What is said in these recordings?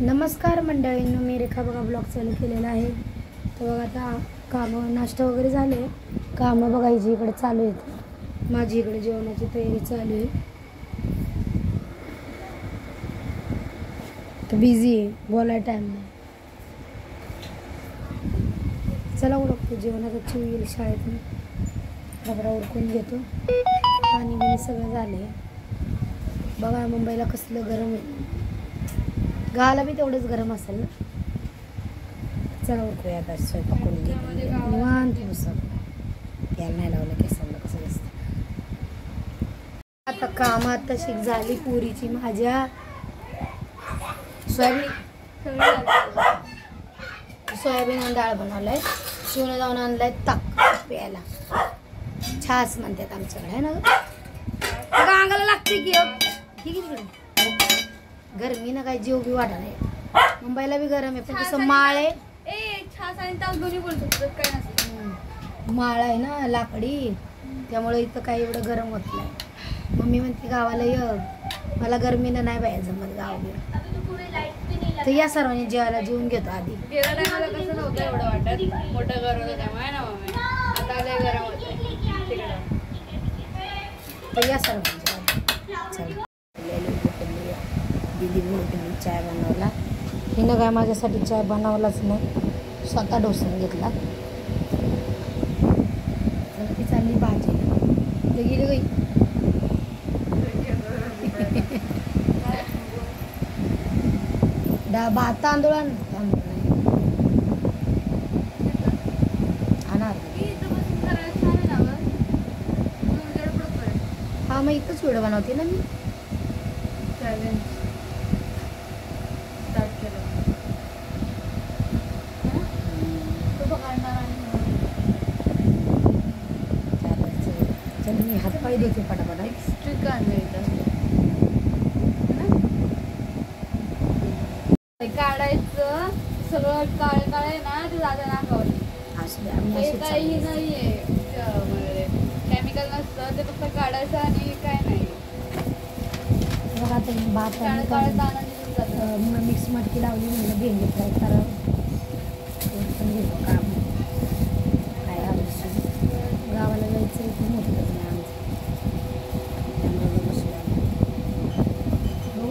नमस्कार मंडळींनो, मी रेखा बघा ब्लॉग चालू केलेला आहे. तर बघा आता कामं नाश्ता वगैरे झाले, कामं बघायची इकडे चालू आहेत. माझी इकडे जेवणाची तयारी चालू आहे. तर बिझी आहे, बोलायला टाईम नाही. चला उडकतो, जेवणाचा चिव येईल शाळेतून. रबरा उडकून घेतो. पाणी बिणी सगळं झाले. बघा मुंबईला कसलं गरम आहे, गावाला बी तेवढंच गरम असेल ना. चला उरकूया आता, स्वयंपाक करून घे निवांत बसून. यायला नाही लावलं केसांना कसं दिसतं. आता कामात तशी झाली पुरीची माझ्या. सोयाबीन आणि डाळ बनवलाय. शिवने जाऊन आणलाय ताक प्यायला. छास म्हणतात आमच्याकडे, आहे ना ग. अंगाला लागते की ठीक आहे. गरमी ना काय जीव बी वाटा नाही. मुंबईला बी गरम आहे, पण तसं माळ आहे. माळ आहे ना लाकडी, त्यामुळे इथं काही एवढं गरम होत नाही. मम्मी म्हणते गावाला ये, मला गरमीनं नाही बाहेर जमत गाव बी. तर या सर्वांनी जेवायला जेवून घेतो आधी. कसं नव्हतं एवढं वाटत, मोठं घर होतं त्यामुळे ना मम्मी. आता लय गरम होतंय तिकडं. तर या सर्वांनी दिदी मोठ्याने चाय बनवला. हिनं काय माझ्यासाठी चाय बनवलाच नाही, स्वतः ढोसून घेतला. तर ती चालली भाजी गेली गई. तांदूळ तांदूळ नाही आणणार. हा मग इथंच व्हिडिओ बनवते ना मी. चल मी हातपाय देते पटापटा. स्ट्रिक आणलं काढायचं सगळं काळ काळ आहे ना, ते जाता नाकावर. काही नाहीये केमिकल नसतं, ते फक्त काढायचं आणि काय नाही. बघा ते भात मिक्स मटकी लावली म्हणलं भेंडी फ्राय करा. काम काय गावाला जायचं इथे मोठंच नाही आमचं, त्यामुळे बसलं. हो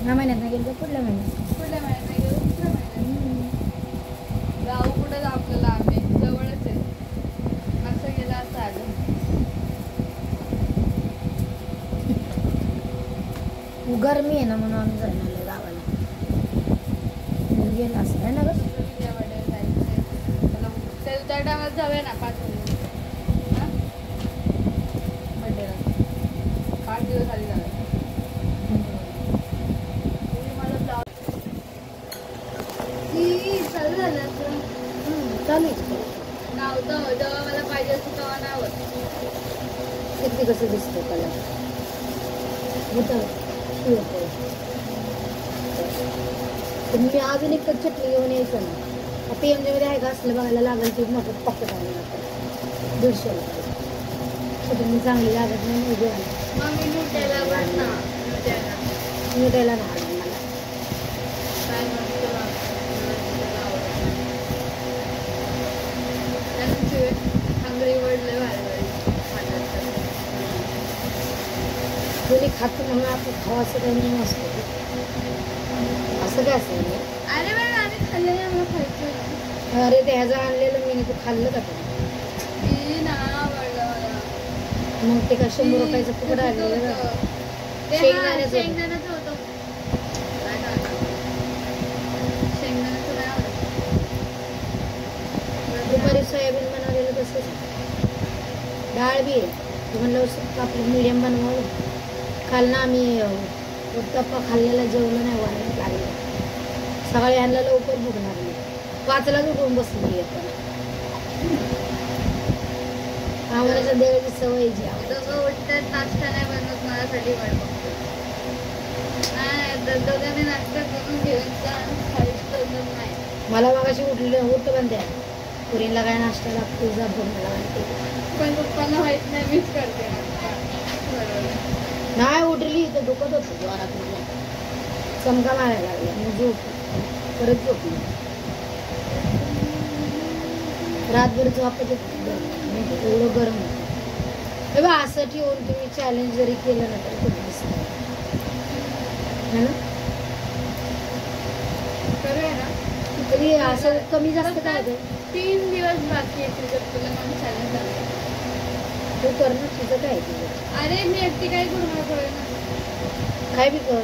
ह्या महिन्यात नाही गेलं तर पुढल्या महिन्यात नाही गेलो, दुसऱ्या महिन्यात. गाव कुठं आपल्याला आम्ही जवळच आहे, असं गेलं असं आलं. गरमी आहे ना म्हणून आम्ही जाणार गावाला. गेलं असं आहे ना ग. त्या टायमात जाऊया ना 5 बड्डेला. 5 दिवस आधी जाऊया. चालू नव्हतं जेव्हा मला पाहिजे असतं तेव्हा नाव किती कसं दिसतं कलर मी अजून एक चटणी घेऊन यायचं ना. PMJ मध्ये आहे का असलं बघायला लागेल की मोठं पॉकेट आलं लागतं 150 रुपये. चटणी चांगली लागत नाही जेवायला. मिठायला ना कोणी खातं म्हणून आपण खावाचं काही नाही असतं. असं काय असेल नाही. अरे मॅम आम्ही खाल्लं नाही, आम्हाला खायचं. अरे ते ह्याचं आणलेलं मी तू खाल्लं का तुम्ही? मग ते का 100 रुपयाचं फुकट आणलेलं शेंगदाण्याचं होतं. शेंगदाण्याचं नाही आवडत. दुपारी सोयाबीन बनवलेलं तसंच. डाळ बी आहे म्हणलं आपलं मीडियम बनवावं. काल ना आम्ही उत्तप्पा खाल्लेला जेवलं नाही, वाढत लागलं. सकाळी आणला लवकर भुगणार नाही. 5लाच उठून बसली येताना. आम्हाला देवाची सवय जी दोघं उठतात, नाश्ता नाही बनवत माझ्यासाठी वाट बघतो. नाही दोघांनी नाश्ता करून घेऊन नाही. मला मगाशी उठतं पण द्या पुरीला काय नाश्ता लागतो जा मला म्हणते. पण पप्पांना माहित नाही, मीच करते. नाही उठली तर दुखत होतं जोरात. चमका मारायला लागला मग झोप परत झोपली. रातभर झोपत एवढं गरम होतं. हे बघ असं ठेवून तुम्ही चॅलेंज जरी केलं ना तर खूप दिसत है ना. करूया ना तरी असं कमी जास्त काय होतं. 3 दिवस बाकी आहे तुझं, तुला मग चॅलेंज झालं. तू कर ना तुझं काय आहे तुझं. अरे मी एकटी काय करू मला कळेल ना. काय बी कर.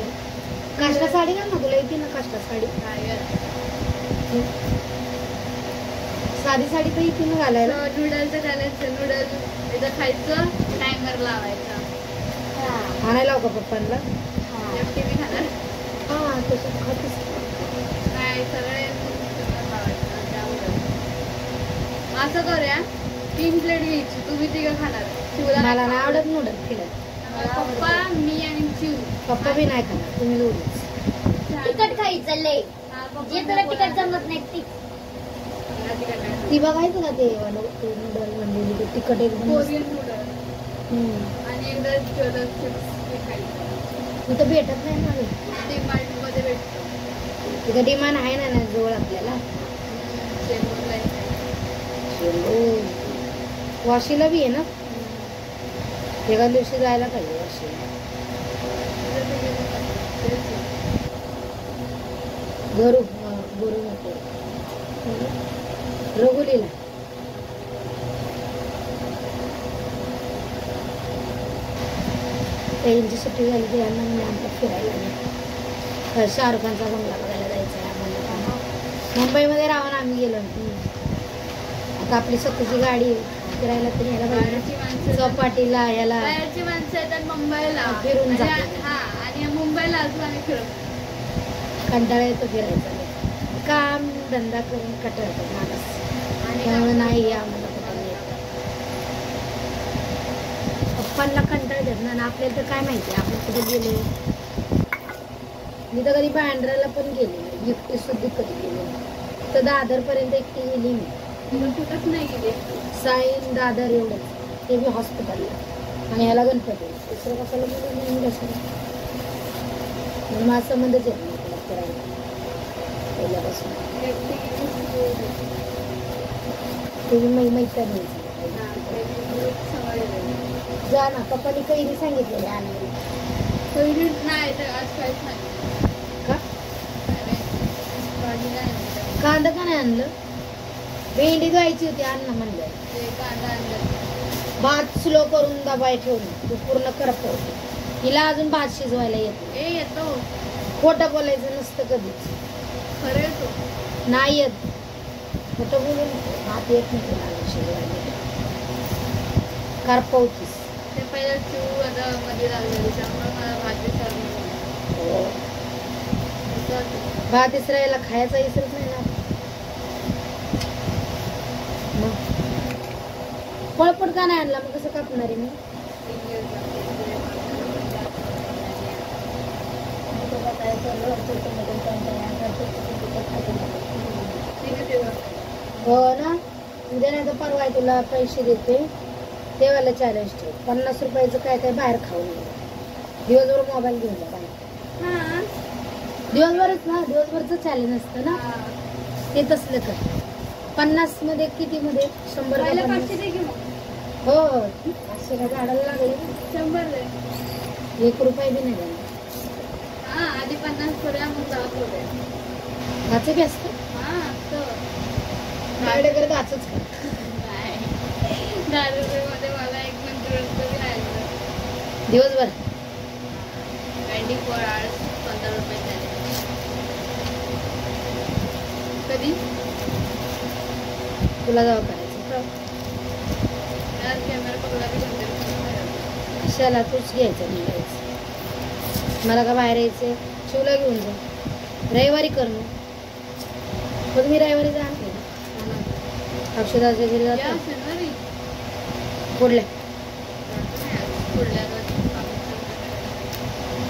काष्टा साडी घाल ना तुला येते ना काष्टा साडी. साधी साडी तर येते ना घालायला. नूडलचं घालायचं नूडल त्याचं खायचं टायमर लावायचा. आणायला लाव का पप्पांना. एकटी मी खाणार हा तसं खातेस नाही सगळे लावायचं त्यामुळे. असं करूया 3 प्लेट घ्यायची तुम्ही 3 खाणार. शिवला मला नाही आवडत नूडल फिरत. पप्पा मी आणि शिव. पप्पा बी नाही खाणार तुम्ही दोघीच. तिखट खायचं लय जे तुला तिखट जमत नाही ती ती बघायचं का ते नूडल म्हणजे तिखट एकदम. कोरियन नूडल आणि एकदा चिप्स खायचं. तिथं भेटत नाही ना. डिमार्ट मध्ये भेटतो. तिथं डिमांड आहे ना जवळ आपल्याला. वाशीला बी आहे ना. एका दिवशी जायला पाहिजे वाशीला. गरू नको रघुलीला. त्यांची सुट्टी झाली की यांना म्हणजे आमच्या फिरायला गेलो. शाहरुख खानचा बंगला बघायला जायचं आहे आम्हाला. मुंबईमध्ये राहून आम्ही गेलो. आता आपली स्वतःची गाडी फिरायला तरी यायला पाहिजे. चौपाटीला याला बाहेरची माणसं येतात मुंबईला फिरून आणि जातात. हा आणि मुंबईला अजून आम्ही फिरतो. कंटाळा येतो फिरायचा. काम धंदा करून कंटाळतो माणूस. त्यामुळे नाही आम्हाला कुठं येत. पप्पांना कंटाळ देत ना. आपल्याला तर काय माहिती आपण कुठे गेले. मी तर कधी बँड्राला पण गेले एकटी सुद्धा कधी गेले तर दादरपर्यंत एकटी गेली मी. कुठंच नाही गेले. साईन दादर एवढंच ते बी हॉस्पिटलला आणि ह्याला गणपती. दुसरं कशाला गेलं म्हणून माझा संबंधच येत नाही तुला फिरायला पहिल्यापासून. तुझी मैत्रीण जा ना. पप्पानी कैरी सांगितलेली आणायला. नाही तर आज काहीच नाही. का भाजी नाही कांदा का नाही आणलं. भेंडी धुवायची होती अन्न म्हणलं. ते कांदा आणलं. भात स्लो करून दबाय ठेवून तू पूर्ण करपव. हिला अजून भात शिजवायला येतो. येतो खोटं बोलायचं नसतं कधीच. खरं येतो नाही येत. खोटं बोलून भात येत नाही तुला शिजवायला. करपवतीस. ते पहिलं चिव आता मध्ये लागलेली त्यामुळे मला भाजी सर्व भात इसरायला खायचा इसरत नाही ना. पळपट का नाही आणला मग कसं कापणार आहे मी. हो ना. उद्या नाही तर परवा आहे तुला पैसे देते तेव्हाला चॅलेंज ठेव. 50 रुपयाचं काय काय बाहेर खाऊ नये. दिवसभर मोबाईल घेऊन जा बाहेर. दिवसभरच ना. दिवसभरचं चॅलेंज असतं ना ते. तसलं कर. 50 मध्ये किती मध्ये 100 का 50? हो 500 का झाडाला लागले 100 1 रुपया बी नाही झाला. आधी 50 करूया मग 10 करूया. गाचं बी असतं. माझ्याकडे करत गाचच का. 10 रुपये मला 1 मंचुरियन बी राहिलं. दिवसभर 24 hours 15 रुपये झाले. कधी तुला जावं करायचं. कॅमेरा पकडला की कशाला तूच घ्यायचं निघायचं. मला का बाहेर यायचं. शिवला घेऊन जा. रविवारी कर मग. मी रविवारी जा अक्षदाच्या घरी जातो. शनिवारी पुढल्या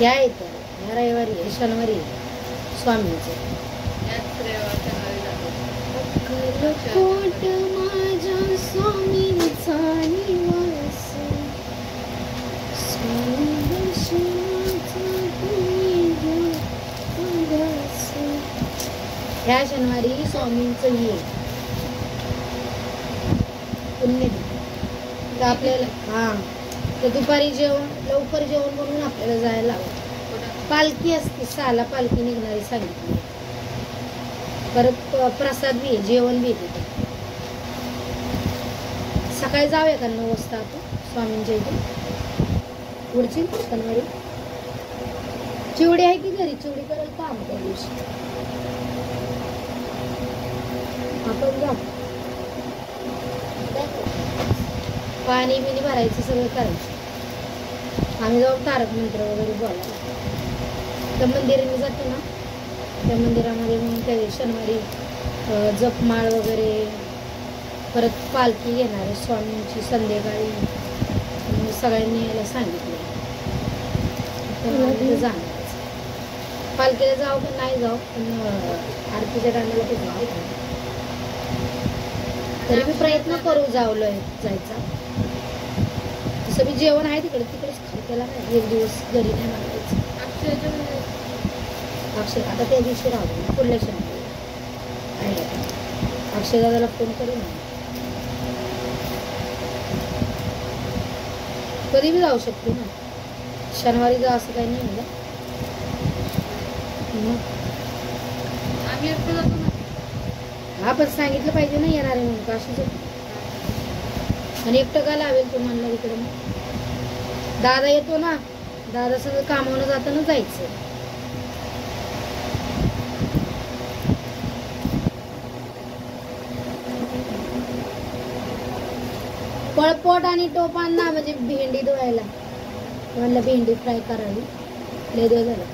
या येतं. या रविवारी आहे शनिवारी आहे स्वामींचं. कोट माझ्या स्वामींचा निवास. स्वामी दर्शनाचा तुम्ही ह्या शनिवारी स्वामींचं ये पुण्यतिथी. तर आपल्याला तर दुपारी जेवण लवकर जेवण बनवून आपल्याला जायला लागतं. पालखी असते 6ला पालखी निघणारी सांगितली. परत प्रसाद बी आहे, जेवण बी आहे तिथे. सकाळी जाऊया का 9 वाजता आपण स्वामींच्या इथे पुढची शनिवारी. चिवडी आहे की घरी? चिवडी करायला काम त्या दिवशी आपण जाऊ. पाणी बिणी भरायचं सगळं करायचं. आम्ही जाऊ तारक मंत्र वगैरे बोलायला. त्या मंदिराने जातो ना, त्या मंदिरामध्ये मग त्या शनिवारी जपमाळ वगैरे, परत पालखी घेणार आहे स्वामींची संध्याकाळी. सगळ्यांनी यायला सांगितलं तर जाणार. पालखीला जाऊ पण नाही जाऊ, पण आरतीच्या टायमाला ते जाऊ. तरी मी प्रयत्न करू जायचा. तसं मी जेवण आहे तिकडेच खाऊ. त्याला नाही एक दिवस घरी नाही मागायचं. अक्षय आता त्या दिवशी राहू पुढल्या शनिवारी. अक्षय दादाला फोन करू ना. कधी बी जाऊ शकते ना, शनिवारी जा असं काही नाही मला. आम्ही एकटं जातो ना. हा पण सांगितलं पाहिजे ना येणार आहे म्हणून. काशीच आणि एकटं का लावेल तो म्हणला इकडे. मग दादा येतो ना, दादा सगळं कामावून जाताना जायचं. पळपोट आणि टोपांना म्हणजे भेंडी धुवायला म्हणलं, भेंडी फ्राय करावी. लय दिवस झालं.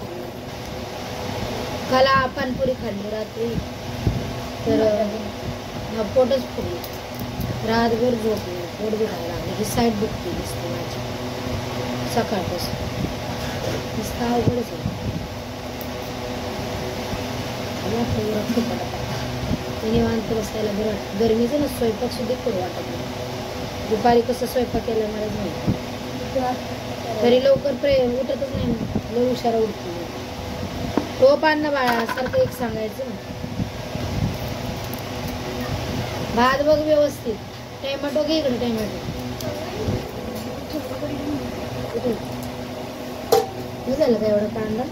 काल पानपुरी खाल्ली रात्री, तर पोटच फुगली. रातभर झोपली, पोट दुखायला लागली. ही साईड दुखती दिसते माझी सकाळपासून. नुसतं अवघडच आहे. निवांत बसायला बरं वाटतं. गरमीचं ना स्वयंपाक सुद्धा करू वाटत नाही. दुपारी कसं स्वयंपाक केला मला नाही. तरी लवकर उठतच नाही, लय उशिरा उठते. टोप आण ना बाळा, सारखं एक सांगायचं. भात बघ व्यवस्थित. टोमॅटो घे इकडे. टोमॅटो झालं का एवढा कांदा?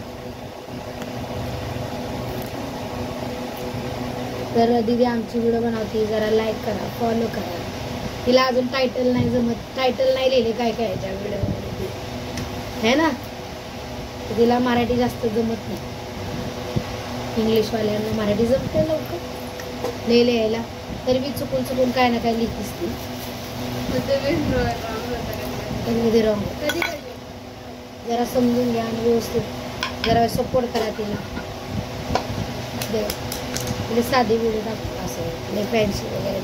तर दीदी आमची व्हिडिओ बनवते, जरा लाईक करा, फॉलो करा. तिला अजून टायटल नाही जमत. टायटल नाही लिहिले काय काय याच्या व्हिडिओमध्ये है ना. तिला मराठी जास्त जमत नाही. इंग्लिशवाल्यांना मराठी जमते लवकर लिहिले यायला. तरी मी चुकून काय ना काय लिहितेस ती. कधी रॉंग. जरा समजून घ्या आणि व्यवस्थित जरा सपोर्ट करा तिला. तिला साधी व्हिडिओ टाकतो असं फॅन्सी वगैरे.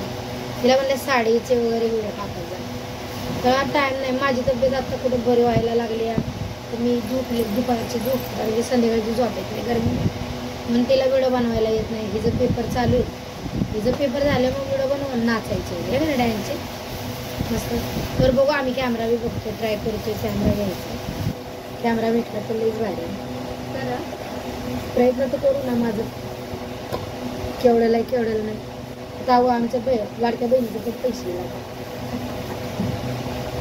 तिला म्हणलं साडीचे वगैरे व्हिडिओ टाकत जा. तर टाईम नाही. माझी तब्येत आता कुठं बरी व्हायला लागली. तर मी झोपली, दुपारची झोप लागली, संध्याकाळची झोप येत नाही गरमी म्हणून तिला व्हिडिओ बनवायला येत नाही. हिचं पेपर चालू आहे. हिचं पेपर झालं मग व्हिडिओ बनवून नाचायचे वगैरे ना डान्सचे मस्त. तर बघू आम्ही कॅमेरा बी बघतो, ट्राय करतो कॅमेरा घ्यायचा. कॅमेरा भेटला तर लईच भारी. प्रयत्न तर करू ना. माझं केवढ्याला केवढ्याला नाही. तावं आमच्या लाडक्या बहिणीचे पण पैसे लागतात.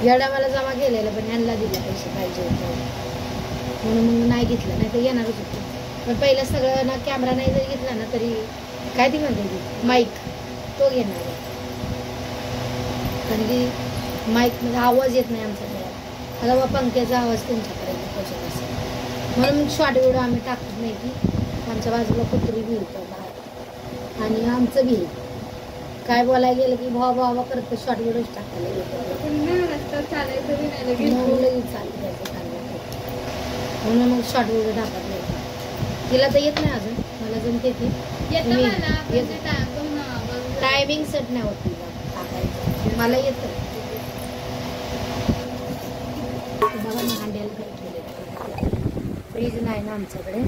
येडा मला जमा केलेला पण यांना दिला पैसे पाहिजे होते म्हणून मग नाही घेतलं. नाही तर येणारच होतं. पण पहिलं सगळं ना कॅमेरा नाही जरी घेतला ना तरी काय ती म्हणते ती माईक तो घेणार आहे. कारण की माईकमध्ये आवाज येत नाही आमच्या घरात. आता बा पंख्याचा आवाज तुमच्यापर्यंत पोचत असेल म्हणून शॉर्ट व्हिडिओ आम्ही टाकत नाही. की आमच्या बाजूला कुत्री बी येतो बाहेर आणि आमचं बी काय बोलायला गेलं की भावा करतो. शॉर्ट व्हिडिओ टाकायला येतो म्हणून मग शॉर्ट व्हिडिओ टाकत नाही. तिला तर येत नाही अजून. मला जमते ती टायमिंग सेट नाही होत तिला टाकायचं. मला येतं. बघा ना हांड्याला काय केलं. फ्रीज नाही ना आमच्याकडे.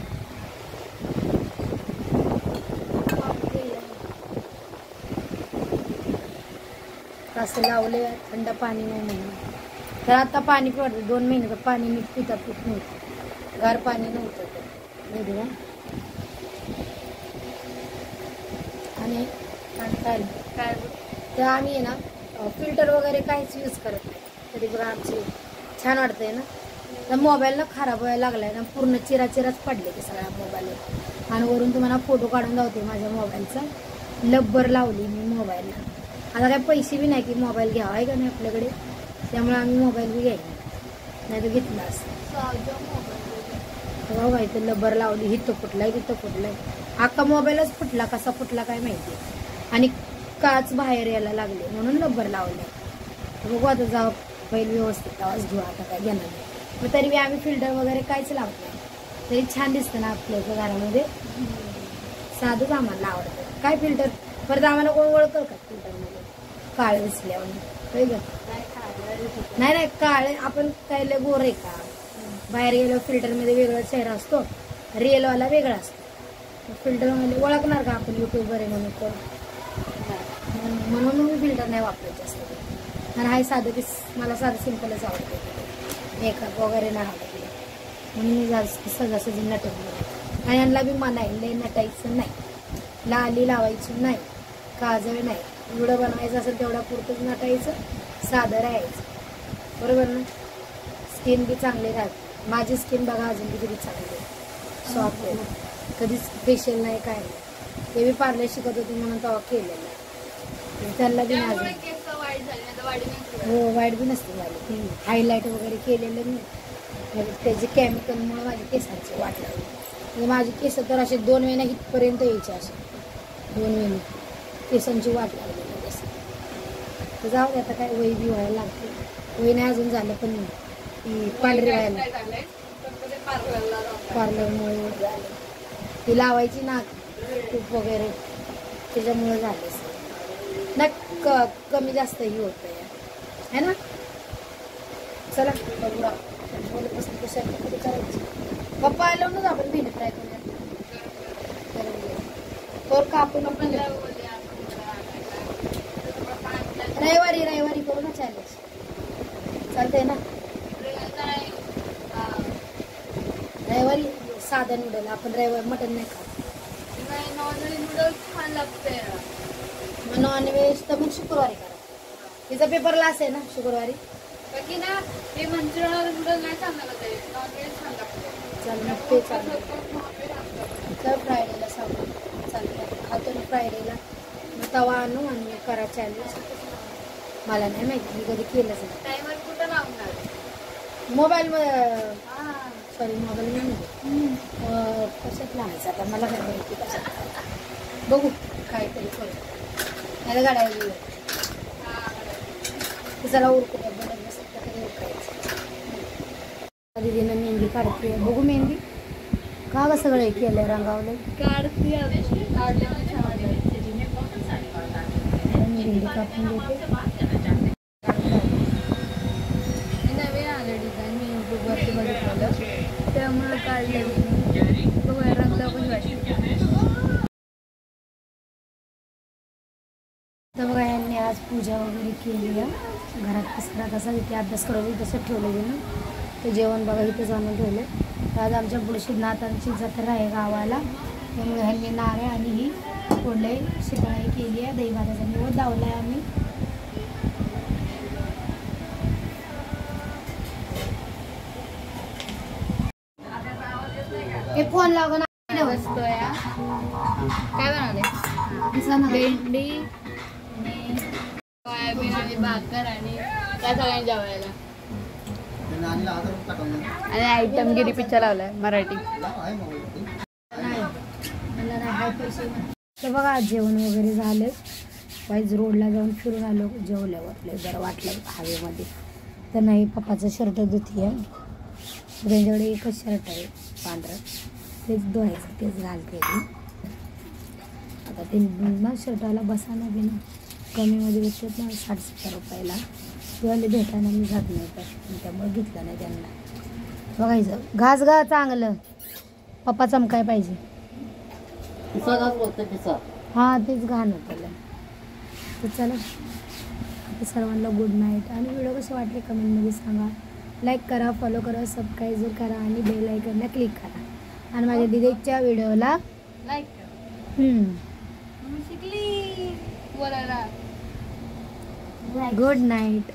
असं लावले थंड पाणी नाही म्हणून. तर आता पाणी पिवडतं 2 महिने तर पाणी नीट पित नव्हतं. गार पाणी नव्हतं तर आणि काय काय तर आम्ही आहे ना फिल्टर वगैरे काहीच यूज करत नाही. तरी बघा आमची छान वाटतंय ना. तर मोबाईल ना खराब व्हायला लागलाय ना, पूर्ण चिराचिराच पडले ते सगळ्या मोबाईलवर. आणि वरून तुम्हाला फोटो काढून लावते माझ्या मोबाईलचा. लब्बर लावली मी मोबाईलला. आता काय पैसे बी नाही की मोबाईल घ्यावा आहे का नाही आपल्याकडे, त्यामुळे आम्ही मोबाईल बी घ्यायला नाही तर घेतला असं. बघा इथं लब्बर लावली, इथं फुटलाय तिथं फुटलाय, अख्खा मोबाईलच फुटला. कसा फुटला काय माहिती. आणि काच बाहेर यायला लागले म्हणून लब्बर लावलं. बघू आता जाऊ पहिले व्यवस्थित आवाज घेऊ. आता काय घेणार नाही. मग तरी आम्ही फिल्टर वगैरे काहीच लावत नाही. तरी छान दिसतं ना आपल्या घरामध्ये. साधंच आम्हाला आवडतं. काय फिल्टर परत आम्हाला कोण ओळखल का फिल्टरमध्ये काळे दिसल्यावर काही ग नाही नाही काळे आपण काय लय गोर आहे का. बाहेर गेलो फिल्टरमध्ये वेगळा चेहरा असतो, रिअलवाला वेगळा असतो. फिल्टरमध्ये ओळखणार का आपण युट्यूबर आहे म्हणून कोण. म्हणून मी फिल्टर नाही वापरत जास्त. कारण हाय साधं की मला साधं सिंपलच आवडतं. मेकअप वगैरे नाही आवडत म्हणून मी जास्त सहजासहजी नटत. आणि यांना बी म्हणायला लय नटायचं नाही, लाली लावायची नाही, काजळ नाही. एवढं बनवायचं असेल तेवढा पुरतंच नटायचं, साधं राहायचं. बरोबर ना. स्किन बी चांगली राहते. माझी स्किन बघा अजून किती चांगली आहे, सॉफ्ट आहे. कधीच फेशियल नाही काय नाही. ते बी पार्लर शिकत होते म्हणून तेव्हा केलेलं आहे. त्यांना बी नाही अजून. हो वाईट बी नसते झाली. हायलाईट वगैरे केलेलं नाही. त्याचे केमिकलमुळे माझी केसांची वाट लागली. म्हणजे माझी केस तर असे 2 महिने इथपर्यंत यायचे. असे 2 महिने केसांची वाट लागली म्हणजे. तर जाऊ दे आता काय वय बी व्हायला लागते. वय नाही अजून झालं पण ती पांढरी व्हायला पार्लरमुळे झालं. ती लावायची ना तूप वगैरे त्याच्यामुळे झालं ना. कमी जास्त ही होत आहे ना. चला बघूया बोलपासून कशा कधी करायची. पप्पा आलो ना आपण भेंडी फ्राय करूया. तर का आपण रविवारी करू ना चॅलेंज. चालतंय ना. रविवारी साधा नूडल. आपण रविवारी मटन नाही खात. छान लागते. मग नॉनव्हेज तर मग शुक्रवारी करा. तिचा पेपर लास्ट आहे ना शुक्रवारी. बाकी ना ते मंचुरियन नूडल नाही चांगलं लागते, नॉनव्हेज छान लागते. चल मग ते चालतं. चल फ्रायडेला सांगू. चालतं खातो ना फ्रायडेला. मग तवा आणू आणि करा चॅलेंज. मला नाही माहिती, मी कधी केलंच नाही. टायमर कुठं लावणार. मोबाईल सॉरी मोबाईल नाही कशात लावायचं आता मला काय माहिती कशात. बघू काहीतरी करू. त्याला गाड्या चला उरकू द्या. बनत बसत तर कधी उरकायचं. दीदीनं मेहंदी काढते. बघू मेहंदी का ग सगळं केलं रंगावलं. काढते काढले छान वाटते. मेहंदी कापून देते. नवीन आलं डिझाईन मी युट्यूबवरती बघितलेलं त्यामुळे काढलं. बघूया रंगला पण वाटते. तर बघा यांनी आज पूजा वगैरे केली आहे. घरात कचरा कसा इथे अभ्यास करवली तसं ठेवलं गेलं. ते जेवण बघा इथं जाणून ठेवलं. तर आज आमच्या बुडशीनाथांची जत्रा आहे गावाला. त्यामुळे ह्यांनी नारळ आणि ही फोडले शितळाई केली आहे. दही भाताचा निवड दावला आहे आम्ही. हे फोन लागून बसतोय. काय बनवले. भेंडी आणि सोयाबीन आणि भाकर आणि त्या सगळ्यांनी जेवायला. आणि आयटमगिरी पिक्चर लावलाय मराठी. नाही मला नाही हाय पैसे. तर बघा आज जेवण वगैरे झालं. वाईज रोडला जाऊन फिरून आलो. जेवल्यावर आपलं जरा वाटलं हवेमध्ये. तर नाही पप्पाचं शर्ट धुती आहे. त्यांच्याकडे एकच शर्ट आहे पांढरं. तेच धुवायचं तेच घालते. आता ते ना शर्टाला बसाना बी ना कमीमध्ये भेटतात ना 60-70 रुपयाला. तेवाले भेटायला मी जात नाही तर त्यामुळे घेतलं नाही त्यांना. बघायचं घास घा चांगलं. पप्पा चमकाय पाहिजे. हां तेच घाण त्याला. तर चला आता सर्वांना गुड नाईट. आणि व्हिडिओ कसे वाटले कमेंटमध्ये सांगा. लाईक करा, फॉलो करा, सबस्क्राईब करा आणि बेल आयकॉनला क्लिक करा. आणि माझ्या दिदीच्या व्हिडिओला लाईक हम्म शिकली. बोलायला. Good night.